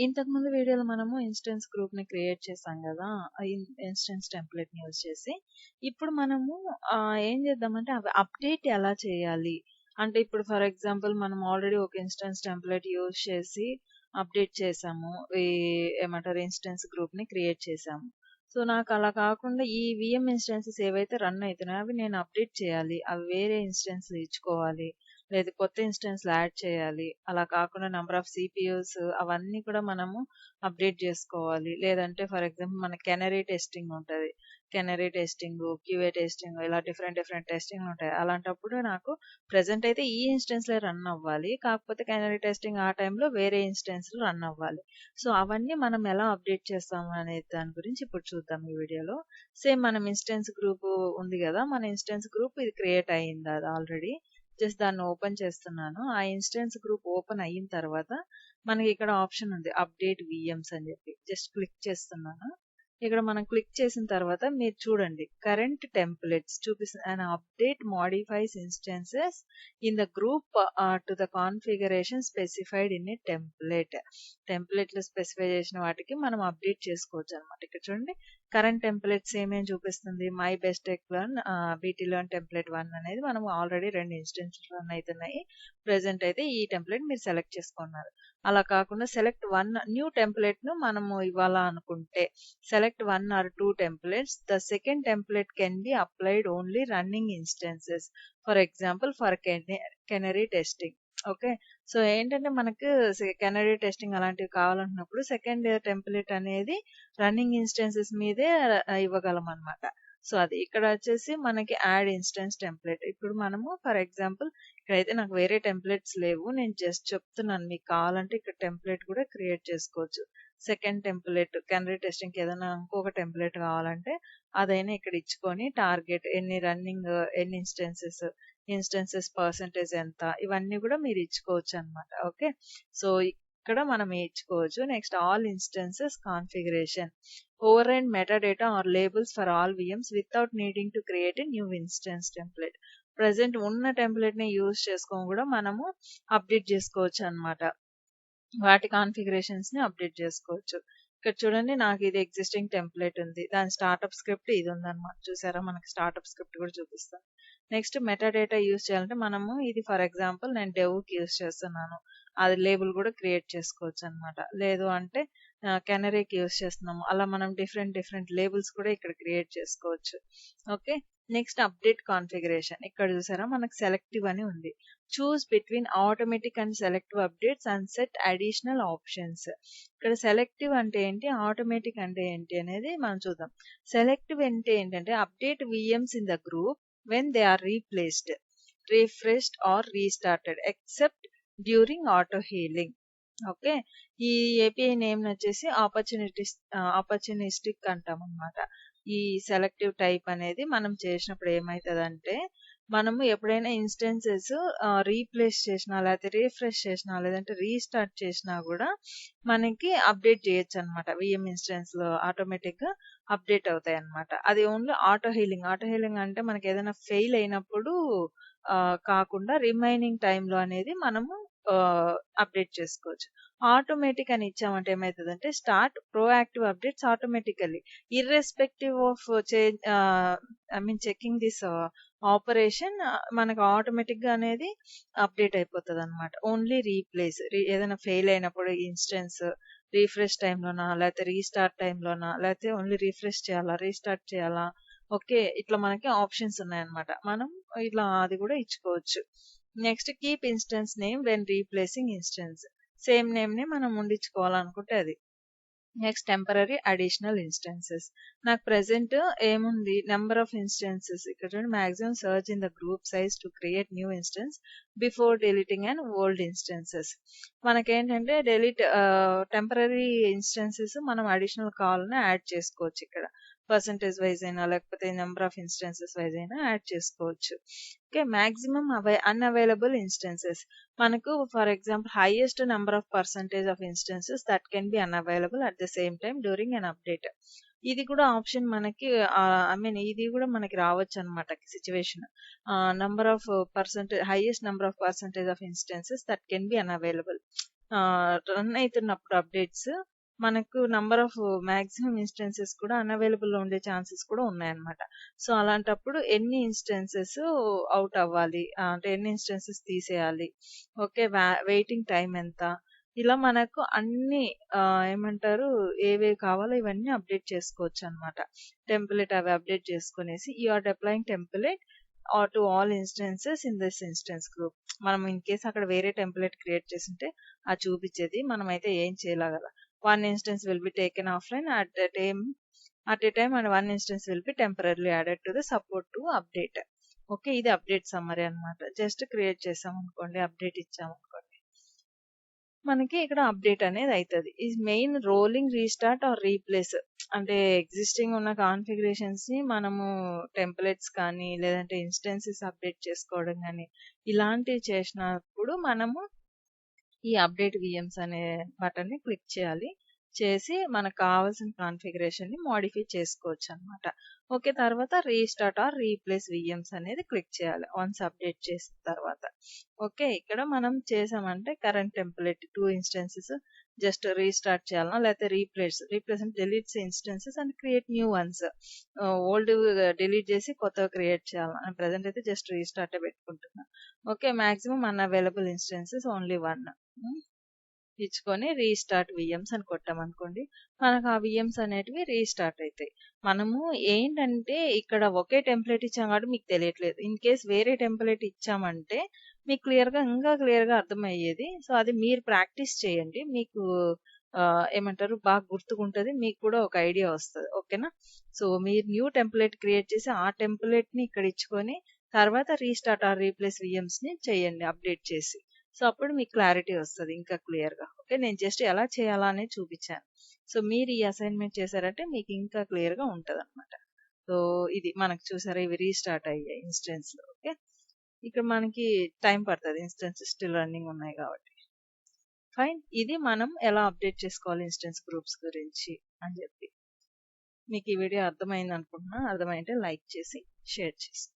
ఇంతకుముందు వీడియోలో మనము ఇన్స్టెన్స్ గ్రూప్‌ని క్రియేట్ చేసాం గదా! ఆ ఇన్స్టెన్స్ టెంప్లేట్‌ని యూజ్ చేసి. ఇప్పుడు మనము ఏం చేద్దామంటే అవి అప్డేట్ ఎలా చేయాలి? అంటే ఇప్పుడు ఫర్ ఎగ్జాంపుల్ మనం ఆల్రెడీ ఒక ఇన్స్టెన్స్ టెంప్లేట్ యూజ్ చేసి అప్డేట్ చేసాము. ఈ ఏమంటారు ఇన్స్టెన్స్ గ్రూప్‌ని క్రియేట్ చేసాము. సో, నాకు అలా కాకుండా ఈ వీఎం ఇన్స్టెన్సెస్ ఏవైతే రన్ అయితున్నాయో అవి నేను అప్డేట్ చేయాలి. అవి వేరే ఇన్స్టెన్స్‌లు ఇచ్చుకోవాలి. లేదు కొత్త ఇన్స్టెన్స్‌లు యాడ్ చేయాలి. అలా కాకుండా నంబర్ ఆఫ్ సీపీయూస్ అవన్నీ కూడా మనము అప్డేట్ జేసుకోవాలి. లేదంటే ఫర్ ఎగ్జాంపుల్ మన కెనరీ టెస్టింగ్ ఉంటది. కెనరీ టెస్టింగు, క్యూఏ టెస్టింగ్ ఇలా డిఫరెంట్ డిఫరెంట్ టెస్టింగ్‌లుంటాయి. అలాంటప్పుడు నాకు ప్రెజెంట్ అయితే ఈ ఇన్స్టెన్స్‌లే రన్ అవ్వాలి. కాకపోతే కెనరీ టెస్టింగ్ ఆ టైంలో వేరే ఇన్స్టెన్స్‌లు రన్ అవ్వాలి. సో, అవన్నీ మనం ఎలా అప్డేట్ చేస్తాము అనే దాని గురించి ఇప్పుడు చూద్దాం ఈ వీడియోలో. సేమ్ మనం ఇన్స్టెన్స్ గ్రూప్ ఉంది గదా! మన ఇన్స్టెన్స్ గ్రూప్ ఇది క్రియేట్ అయింది అది ఆల్రెడీ. జస్ట్ దాన్ని ఓపెన్ చేస్తున్నాను. ఆ ఇన్స్టెన్స్ గ్రూప్ ఓపెన్ అయిన తర్వాత మనకి ఇక్కడ ఆప్షన్ ఉంది. అప్డేట్ వీఎమ్స్ అని చెప్పి. జస్ట్ క్లిక్ చేస్తున్నాను. ఇక్కడ మనం క్లిక్ చేసిన తర్వాత మీరు చూడండి. కరెంట్ టెంప్లెట్స్ చూపిస్తుంది. And update modifies instances in the group to the configuration specified in a template. టెంప్లెట్లు స్పెసిఫై చేసిన వాటికి మనం అప్డేట్ చేసుకోవచ్చు అనమాట. ఇక్కడ చూడండి కరెంట్ టెంప్లెట్స్ ఏమేమి చూపిస్తుంది. My best tech learn, BT learn template 1 అనేది మనం ఆల్రెడీ 2 ఇన్స్టెన్సెస్ రన్ అవుతున్నాయి. ప్రెజెంట్ అయితే ఈ టెంప్లెట్ మీరు సెలెక్ట్ చేసుకున్నారు. అలా కాకుండా సెలెక్ట్ 1 న్యూ టెంప్లెట్ ను మనము ఇవ్వాలా అనుకుంటే select 1 or 2 templates. The second template can be applied only running instances. For example, for canary testing. Okay. So, ఏంటంటే మనకు కెనరీ టెస్టింగ్ అలాంటివి కావాలనుకున్నప్పుడు సెకండ్ టెంప్లేట్ అనేది రన్నింగ్ ఇన్స్టెన్సెస్ మీదే ఇవ్వగలం అన్నమాట. సో, అది ఇక్కడ వచ్చేసి మనకి యాడ్ ఇన్స్టెన్స్ టెంప్లేట్. ఇప్పుడు మనము ఫర్ ఎగ్జాంపుల్ ఇక్కడైతే నాకు వేరే టెంప్లేట్స్ లేవు. నేను జస్ట్ చెప్తున్నాను. మీకు కావాలంటే ఇక్కడ టెంప్లేట్ కూడా క్రియేట్ చేసుకోవచ్చు. సెకండ్ టెంప్లేట్ కెనరీ టెస్టింగ్‌కి ఏదైనా ఇంకొక టెంప్లేట్ కావాలంటే అదైనా ఇక్కడ ఇచ్చుకొని టార్గెట్ ఎన్ని రన్నింగ్, ఎన్ని ఇన్స్టెన్సెస్ పర్సెంటేజ్ ఎంత ఇవన్నీ కూడా మీరు ఇచ్చుకోవచ్చు అన్నమాట. ఓకే. సో, ఇక్కడ మనం ఇచ్చుకోవచ్చు. Next all instances configuration. Override metadata or labels for all VMs without needing to create a new instance template. Present ఉన్న టెంప్లెట్ ని యూజ్ చేసుకొని కూడా మనము అప్డేట్ చేసుకోవచ్చు అన్నమాట. వాటి కాన్ఫిగరేషన్స్ ని అప్డేట్ చేసుకోవచ్చు. ఇక్కడ చూడండి నాకు ఇది ఎగ్జిస్టింగ్ టెంప్లెట్ ఉంది. దాని స్టార్ట్‌అప్ స్క్రిప్ట్ ఇది ఉందన్నమాట. చూసారా మనకి స్టార్ట్‌అప్ స్క్రిప్ట్ కూడా చూపిస్తాను. నెక్స్ట్ మెటాడేటా యూజ్ చేయాలంటే మనము ఇది ఫర్ ఎగ్జాంపుల్ నేను డెవ్‌కి యూజ్ చేస్తున్నాను. అది లేబుల్ కూడా క్రియేట్ చేసుకోవచ్చు అన్నమాట. లేదు అంటే కెనరీకి యూజ్ చేస్తున్నాము. అలా మనం డిఫరెంట్ డిఫరెంట్ లేబుల్స్ కూడా ఇక్కడ క్రియేట్ చేసుకోవచ్చు. ఓకే. Next update configuration. ఇక్కడ చూసారా మనకు సెలెక్టివ్ అని ఉంది. చూస్ between automatic and selective updates and set additional options. ఇక్కడ సెలెక్టివ్ అంటే ఏంటి, ఆటోమేటిక్ అంటే ఏంటి అనేది మనం చూద్దాం. సెలెక్టివ్ అంటే ఏంటంటే update VMs in the group when they are replaced, refreshed or restarted except during auto healing. Okay. ఈ ఏపీఐ నేమ్ వచ్చేసి ఆపర్చునిస్టిక్ అంటాం అనమాట. ఈ సెలెక్టివ్ టైప్ అనేది మనం చేసినప్పుడు ఏమవుతుందంటే మనము ఎప్పుడైనా ఇన్స్టెన్సెస్ రీప్లేస్ చేసినా లేకపోతే రీఫ్రెష్ చేసినా లేదంటే రీస్టార్ట్ చేసినా కూడా మనకి అప్డేట్ చేయొచ్చు అనమాట. విఎం ఇన్స్టెన్స్ లో ఆటోమేటిక్ గా అప్డేట్ అవుతాయి అనమాట. అది only auto healing. Auto healing అంటే మనకి ఏదైనా ఫెయిల్ అయినప్పుడు కాకుండా రిమైనింగ్ టైంలో అనేది మనము అప్డేట్ చేసుకోవచ్చు. ఆటోమేటిక్ అని ఇచ్చామంటే ఏమవుతుందంటే start proactive updates automatically irrespective of change, checking this operation మనకు ఆటోమేటిక్ గా అనేది అప్డేట్ అయిపోతుంది అనమాట. ఓన్లీ రీప్లేస్ ఏదైనా ఫెయిల్ అయినప్పుడు ఇన్స్టెన్స్ రీఫ్రెష్ టైంలోనా లేకపోతే రీస్టార్ట్ టైంలోనా లేకపోతే ఓన్లీ రీఫ్రెష్ చేయాలా రీస్టార్ట్ చేయాలా. ఓకే. ఇట్లా మనకి ఆప్షన్స్ ఉన్నాయన్నమాట. మనం ఇట్లా అది కూడా ఇచ్చుకోవచ్చు. Next keep instance name when replacing instance. Same name ని మనం ఉండించుకోవాలనుకుంటే అది. Next temporary additional instances. నాకు ప్రెసెంట్ ఏముంది నెంబర్ ఆఫ్ ఇన్స్టెన్సెస్. ఇక్కడ చూడండి maximum surge in the group size to create new instance before deleting and old instances. మనకేంటంటే temporary instances మనం additional కావాలన్నా యాడ్ చేసుకోవచ్చు. ఇక్కడ పర్సంటేజ్ వైజ్ అయినా లేకపోతే నెంబర్ ఆఫ్ ఇన్స్టెన్సెస్ వైజ్ అయినా యాడ్ చేసుకోవచ్చు. ఓకే. Maximum unavailable instances. మనకు for example highest number of percentage of instances that can be unavailable at the same time during an update. ఇది కూడా option మనకి ఇది కూడా మనకి రావచ్చు అనమాట situation. Number of highest number of percentage of instances that can be unavailable. Run అవుతున్నప్పుడు updates మనకు నంబర్ ఆఫ్ మాక్సిమం ఇన్స్టెన్సెస్ కూడా అన్అవైలబుల్ లో ఉండే ఛాన్సెస్ కూడా ఉన్నాయన్నమాట. సో అలాంటప్పుడు ఎన్ని ఇన్స్టెన్సెస్ అవుట్ అవ్వాలి, అంటే ఎన్ని ఇన్స్టెన్సెస్ తీసేయాలి, ఓకే, వెయిటింగ్ టైం ఎంత, ఇలా మనకు అన్ని ఏమంటారు, ఏవేవి కావాలో ఇవన్నీ అప్డేట్ చేసుకోవచ్చు అనమాట. టెంప్లెట్ అవి అప్డేట్ చేసుకునేసి you are deploying template to all instances in this instance group. మనం ఇన్ కేస్ అక్కడ వేరే టెంప్లెట్ క్రియేట్ చేసింటే అది చూపించేది. మనమైతే ఏం చేయలేగల. One instance will be taken offline at a time and one instance will be temporarily added to the support to update. Okay, ఇది అప్డేట్ సమ్మరీ అన్నమాట. జస్ట్ క్రియేట్ చేసాం అనుకోండి, అప్డేట్ ఇచ్చాం అనుకోండి, మనకి ఇక్కడ అప్డేట్ అనేది అవుతుంది. ఈ main rolling restart or replace అంటే ఎగ్జిస్టింగ్ ఉన్న కాన్ఫిగరేషన్స్ ని మనము టెంప్లెట్స్ కానీ లేదంటే ఇన్స్టెన్సెస్ అప్డేట్ చేసుకోవడం కానీ ఇలాంటివి చేసినప్పుడు మనము ఈ అప్డేట్ విఎమ్స్ అనే బటన్ ని క్లిక్ చేయాలి. చేసి మనకు కావాల్సిన కాన్ఫిగరేషన్ ని మోడిఫై చేసుకోవచ్చు అనమాట. ఓకే, తర్వాత రీస్టార్ట్ ఆర్ రీప్లేస్ విఎమ్స్ అనేది క్లిక్ చేయాలి వన్స్ అప్డేట్ చేసిన తర్వాత. ఓకే, ఇక్కడ మనం చేసామంటే current template 2 instances just restart చేయాలన్నా లేకపోతే రీప్లేస్ అంటే deletes instances and create new ones. Old delete చేసి కొత్తగా క్రియేట్ చేయాలన్నా ప్రెసెంట్ అయితే జస్ట్ రీస్టార్ట్ పెట్టుకుంటున్నా. Okay, maximum unavailable instances only 1 ఇచ్చుకొని రీస్టార్ట్ విఎమ్స్ అని కొట్టామనుకోండి, మనకు ఆ విఎమ్స్ అనేటివి రీస్టార్ట్ అవుతాయి. మనము ఏంటంటే ఇక్కడ ఒకే టెంప్లెట్ ఇచ్చాం కాబట్టి మీకు తెలియట్లేదు. ఇన్ కేస్ వేరే టెంప్లెట్ ఇచ్చామంటే మీకు ఇంకా క్లియర్ గా అర్థమయ్యేది. సో అది మీరు ప్రాక్టీస్ చేయండి, మీకు ఏమంటారు బాగా గుర్తుకుంటది, మీకు కూడా ఒక ఐడియా వస్తుంది. ఓకేనా? సో మీరు న్యూ టెంప్లెట్ క్రియేట్ చేసి ఆ టెంప్లెట్ ని ఇక్కడ ఇచ్చుకొని తర్వాత రీస్టార్ట్ ఆర్ రీప్లేస్ విఎమ్స్ ని చేయండి అప్డేట్ చేసి. సో అప్పుడు మీకు క్లారిటీ వస్తుంది ఇంకా క్లియర్ గా. ఓకే, నేను జస్ట్ ఎలా చేయాలా అనేది చూపించాను. సో మీరు ఈ అసైన్మెంట్ చేశారంటే మీకు ఇంకా క్లియర్ గా ఉంటది అనమాట. సో ఇది మనకు చూసారా, ఇవి రీస్టార్ట్ అయ్యాయి ఇన్స్టెన్స్ లో. ఓకే, ఇక్కడ మనకి టైం పడుతుంది, ఇన్స్టెన్స్ స్టిల్ రన్నింగ్ ఉన్నాయి కాబట్టి. ఫైన్, ఇది మనం ఎలా అప్డేట్ చేసుకోవాలి ఇన్స్టెన్స్ గ్రూప్స్ గురించి అని చెప్పి. మీకు ఈ వీడియో అర్థమైంది అనుకుంటున్నా. అర్థమైంటే లైక్ చేసి షేర్ చేసి